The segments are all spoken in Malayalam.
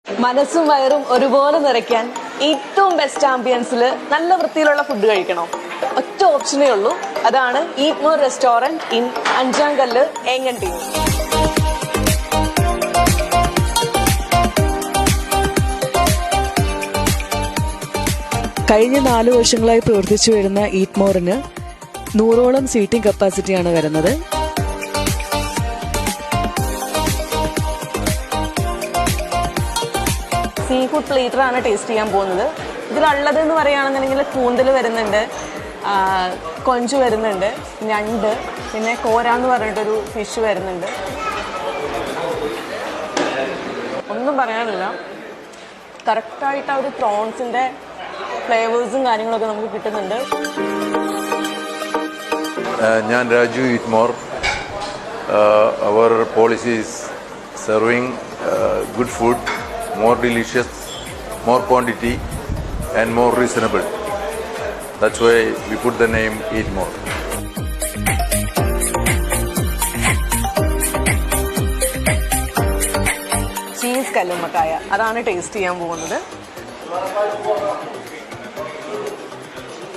മനസ്സും വയറും ഒരുപോലെ നിറയ്ക്കാൻ ഏറ്റവും ബെസ്റ്റ് ആംബിയൻസിൽ നല്ല വൃത്തിയിലുള്ള ഫുഡ് കഴിക്കണം. ഒറ്റ ഓപ്ഷനേ ഉള്ളൂ, അതാണ് ഈറ്റ് മോർ റെസ്റ്റോറന്റ് ഇൻ അഞ്ചാങ്കല്ല് ഏങ്ങണ്ടി. കഴിഞ്ഞ 4 വർഷങ്ങളായി പ്രവർത്തിച്ചു വരുന്ന ഈറ്റ് മോറിന് 100ഓളം സീറ്റിംഗ് കപ്പാസിറ്റിയാണ് വരുന്നത്. സീ ഫുഡ് പ്ലേറ്റർ ആണ് ടേസ്റ്റ് ചെയ്യാൻ പോകുന്നത്. ഇതിലുള്ളത് എന്ന് പറയുകയാണെന്നുണ്ടെങ്കിൽ കൂന്തൽ വരുന്നുണ്ട്, കൊഞ്ച് വരുന്നുണ്ട്, ഞണ്ട്, പിന്നെ കോര എന്ന് പറഞ്ഞിട്ടൊരു ഫിഷ് വരുന്നുണ്ട്. ഒന്നും പറയാനില്ല, കറക്റ്റായിട്ട് ആ ഒരു പ്രോൺസിൻ്റെ ഫ്ലേവേഴ്സും കാര്യങ്ങളൊക്കെ നമുക്ക് കിട്ടുന്നുണ്ട്. ഞാൻ രാജു ഈറ്റ് മോർ. അവർ policy is serving good food, more delicious, more quantity and more reasonable. That's why we put the name Eat More. Cheese കല്ലുമ്മക്കായ അതാണ് ടേസ്റ്റ് ചെയ്യാൻ പോകുന്നത്.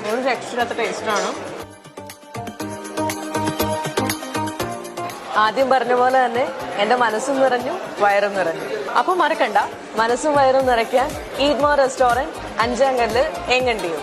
ഒരു രക്ഷയില്ലാത്ത ടേസ്റ്റാണ്. ആദ്യം പറഞ്ഞ പോലെ തന്നെ എൻ്റെ മനസ്സും നിറഞ്ഞു, വയറും നിറഞ്ഞു. അപ്പം മറക്കണ്ട, മനസ്സും വയറും നിറയ്ക്കാൻ ഈറ്റ് മോർ റെസ്റ്റോറന്റ് അഞ്ചാങ്കല്ല് ഏങ്ങണ്ടിയും.